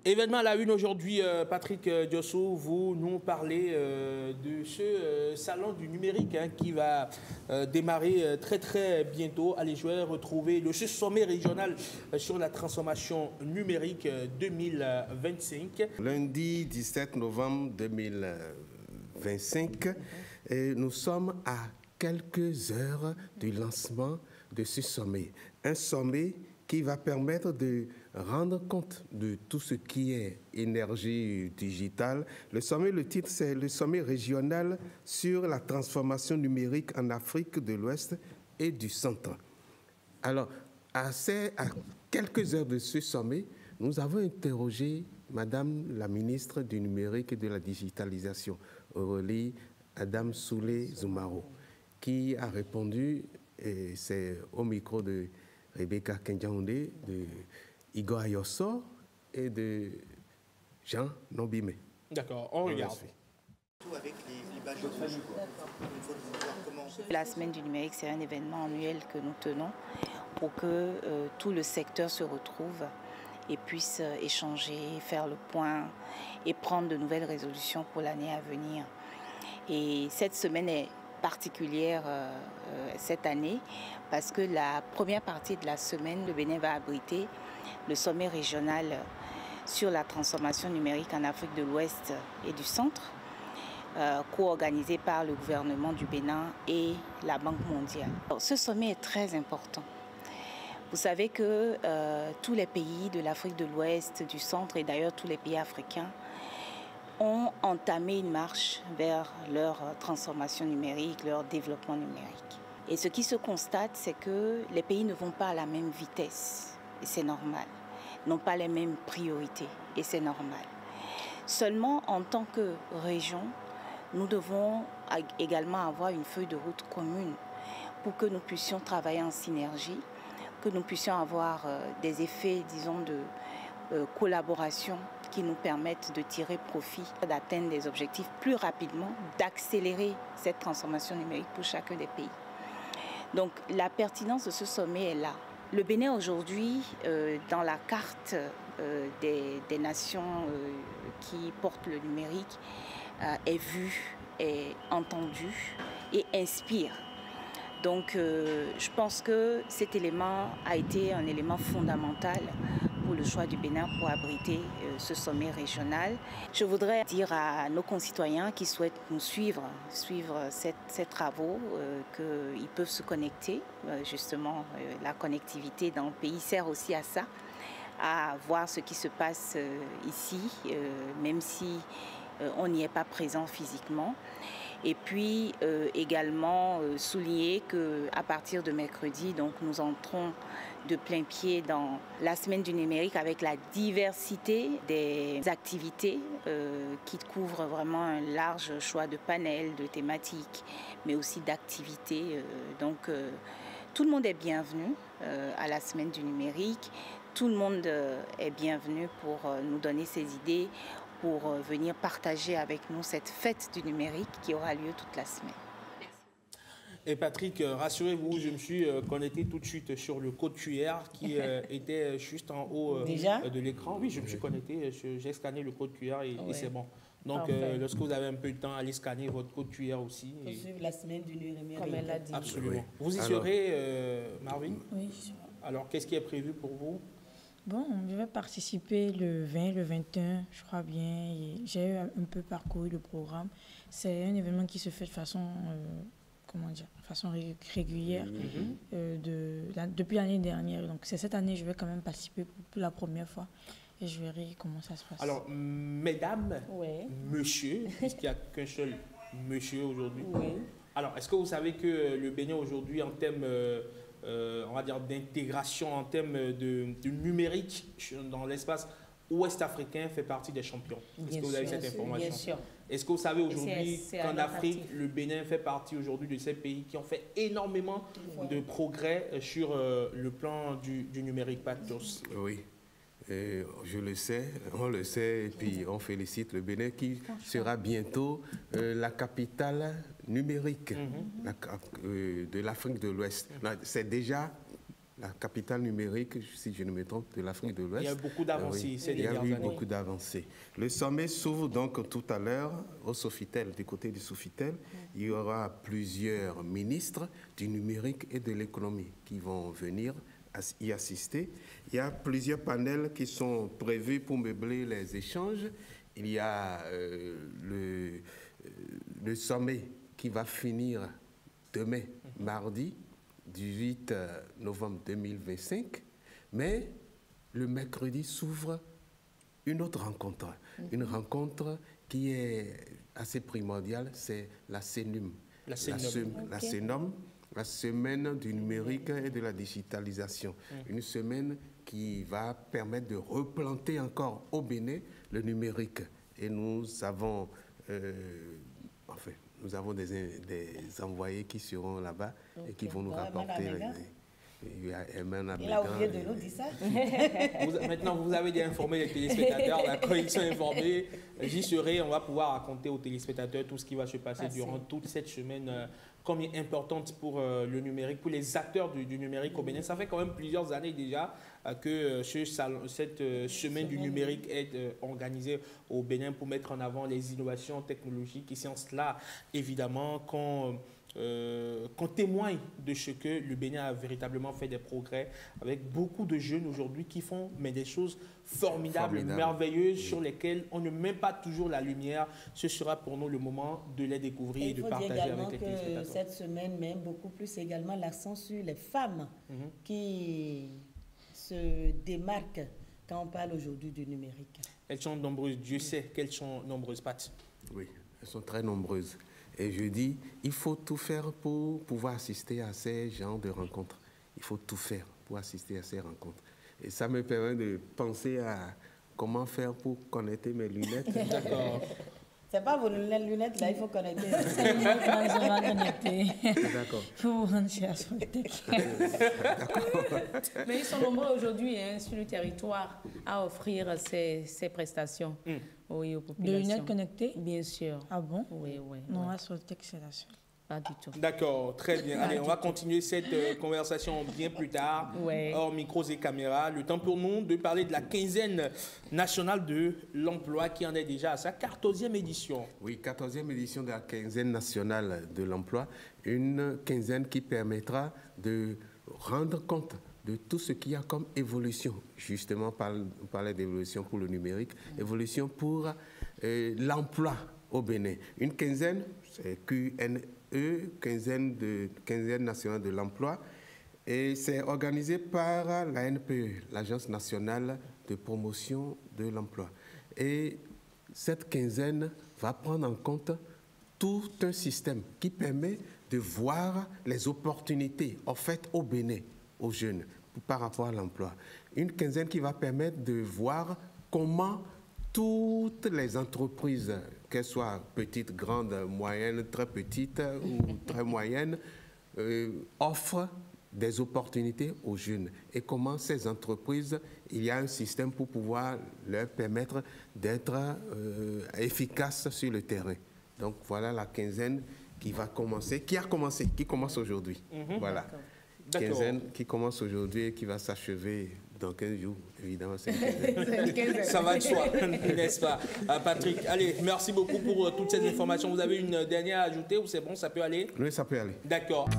Événement à la une aujourd'hui, Patrick Diosso, vous nous parlez de ce salon du numérique qui va démarrer très bientôt. Allez, je vais retrouver ce sommet régional sur la transformation numérique 2025. Lundi 17 novembre 2025, et nous sommes à quelques heures du lancement de ce sommet. Un sommet qui va permettre de rendre compte de tout ce qui est énergie digitale. Le sommet, le titre, c'est le sommet régional sur la transformation numérique en Afrique de l'Ouest et du Centre. Alors, à quelques heures de ce sommet, nous avons interrogé Madame la ministre du numérique et de la digitalisation, Aurélie Adam Soulé-Zoumaro, qui a répondu, et c'est au micro de Rebecca Kenjaoundé, de Igor Ayosso et de Jean Nombimé. D'accord, on regarde. La semaine du numérique, c'est un événement annuel que nous tenons pour que tout le secteur se retrouve et puisse échanger, faire le point et prendre de nouvelles résolutions pour l'année à venir. Et cette semaine est particulière cette année parce que la première partie de la semaine, le Bénin va abriter le sommet régional sur la transformation numérique en Afrique de l'Ouest et du Centre, co-organisé par le gouvernement du Bénin et la Banque mondiale. Alors, ce sommet est très important. Vous savez que tous les pays de l'Afrique de l'Ouest, du Centre et d'ailleurs tous les pays africains ont entamé une marche vers leur transformation numérique, leur développement numérique. Et ce qui se constate, c'est que les pays ne vont pas à la même vitesse, et c'est normal, n'ont pas les mêmes priorités, et c'est normal. Seulement, en tant que région, nous devons également avoir une feuille de route commune pour que nous puissions travailler en synergie, que nous puissions avoir des effets, disons, de collaboration qui nous permettent de tirer profit, d'atteindre des objectifs plus rapidement, d'accélérer cette transformation numérique pour chacun des pays. Donc la pertinence de ce sommet est là. Le Bénin aujourd'hui, dans la carte des nations qui portent le numérique, est vu, est entendu et inspire. Donc je pense que cet élément a été un élément fondamental pour le choix du Bénin pour abriter ce sommet régional. Je voudrais dire à nos concitoyens qui souhaitent nous suivre ces travaux, qu'ils peuvent se connecter. Justement, la connectivité dans le pays sert aussi à ça, à voir ce qui se passe ici, même si on n'y est pas présent physiquement. Et puis également souligner qu'à partir de mercredi, donc, nous entrons de plein pied dans la semaine du numérique avec la diversité des activités qui couvrent vraiment un large choix de panels, de thématiques, mais aussi d'activités. Donc tout le monde est bienvenu à la semaine du numérique. Tout le monde est bienvenu pour nous donner ses idées, pour venir partager avec nous cette fête du numérique qui aura lieu toute la semaine. Et Patrick, rassurez-vous, je me suis connecté tout de suite sur le code QR qui était juste en haut de l'écran. Oui, je me suis connecté, j'ai scanné le code QR et c'est bon. Donc, lorsque vous avez un peu de temps, allez scanner votre code QR aussi. Pour suivre la semaine du numérique, comme elle l'a dit. Absolument. Oui. Vous y serez, Marvin? Oui, je serai. Alors, qu'est-ce qui est prévu pour vous? Bon, je vais participer le 20, le 21, je crois bien. J'ai un peu parcouru le programme. C'est un événement qui se fait de façon, régulière depuis l'année dernière. Donc c'est cette année, je vais quand même participer pour la première fois et je verrai comment ça se passe. Alors, mesdames, monsieur, puisqu'il n'y a qu'un seul monsieur aujourd'hui. Alors, est-ce que vous savez que le Bénin aujourd'hui, en termes on va dire d'intégration en termes de numérique dans l'espace ouest africain fait partie des champions? Est-ce que vous avez cette information? Bien sûr. Est-ce que vous savez aujourd'hui qu'en Afrique, le Bénin fait partie aujourd'hui de ces pays qui ont fait énormément de progrès sur le plan du numérique, Patos? Oui. Je le sais, on le sait, et puis on félicite le Bénin qui sera bientôt la capitale numérique de l'Afrique de l'Ouest. C'est déjà la capitale numérique, si je ne me trompe, de l'Afrique de l'Ouest. Il y a beaucoup d'avancées ces dernières années. Il y a eu beaucoup d'avancées. Le sommet s'ouvre donc tout à l'heure au Sofitel, du côté du Sofitel. Il y aura plusieurs ministres du numérique et de l'économie qui vont venir y assister. Il y a plusieurs panels qui sont prévus pour meubler les échanges. Il y a le sommet qui va finir demain, mardi, 18 novembre 2025, mais le mercredi s'ouvre une autre rencontre, une rencontre qui est assez primordiale, c'est la CENUM, la CENUM, la semaine du numérique et de la digitalisation, une semaine qui va permettre de replanter encore au Bénin le numérique. Et nous avons nous avons des envoyés qui seront là-bas et qui vont nous rapporter. Il a oublié de nous dire ça. Maintenant, vous avez déjà informé les téléspectateurs, d'accord, ils sont informés. J'y serai, on va pouvoir raconter aux téléspectateurs tout ce qui va se passer durant toute cette semaine, combien importante pour le numérique, pour les acteurs du numérique au Bénin. Ça fait quand même plusieurs années déjà que cette semaine du numérique est organisée au Bénin pour mettre en avant les innovations technologiques. Et c'est en cela, évidemment, qu'on témoigne de ce que le Bénin a véritablement fait des progrès avec beaucoup de jeunes aujourd'hui qui font des choses formidables, merveilleuses, sur lesquelles on ne met pas toujours la lumière. Ce sera pour nous le moment de les découvrir et de partager avec les téléspectateurs. Cette semaine met beaucoup plus également l'accent sur les femmes qui se démarquent quand on parle aujourd'hui du numérique. Elles sont nombreuses, Dieu sait qu'elles sont nombreuses, Pat. Oui, elles sont très nombreuses. Et je dis, il faut tout faire pour pouvoir assister à ces genres de rencontres. Il faut tout faire pour assister à ces rencontres. Et ça me permet de penser à comment faire pour connecter mes lunettes. D'accord. C'est pas vos lunettes, là, il faut connecter. C'est lunettes, là, je vais connecter. D'accord. Il faut vous rendre chez Assoltec. Mais ils sont nombreux aujourd'hui sur le territoire à offrir ces prestations aux populations. De lunettes connectées? Bien sûr. Ah bon? Oui, oui. Non, Assoltec, c'est la seule. Pas du tout. D'accord, très bien. Allez, on va continuer cette conversation bien plus tard, hors micros et caméras. Le temps pour nous de parler de la quinzaine nationale de l'emploi qui en est déjà à sa 14e édition. Oui, 14e édition de la quinzaine nationale de l'emploi. Une quinzaine qui permettra de rendre compte de tout ce qu'il y a comme évolution. Justement, on parlait d'évolution pour le numérique, évolution pour l'emploi au Bénin. Une quinzaine, c'est QNE, quinzaine nationale de l'emploi, et c'est organisé par la NPE, l'Agence nationale de promotion de l'emploi. Et cette quinzaine va prendre en compte tout un système qui permet de voir les opportunités offertes au Bénin, aux jeunes, par rapport à l'emploi. Une quinzaine qui va permettre de voir comment toutes les entreprises, qu'elles soient petites, grandes, moyennes, très petites ou très moyennes, offrent des opportunités aux jeunes. Et comment ces entreprises, il y a un système pour pouvoir leur permettre d'être efficaces sur le terrain. Donc voilà la quinzaine qui va commencer, qui commence aujourd'hui. Voilà. Quinzaine qui commence aujourd'hui et qui va s'achever dans 15 jours, évidemment. C'est une quinzaine. Ça va de soi, n'est-ce pas, Patrick? Allez, merci beaucoup pour toutes ces informations. Vous avez une dernière à ajouter ou c'est bon, ça peut aller? Oui, ça peut aller. D'accord.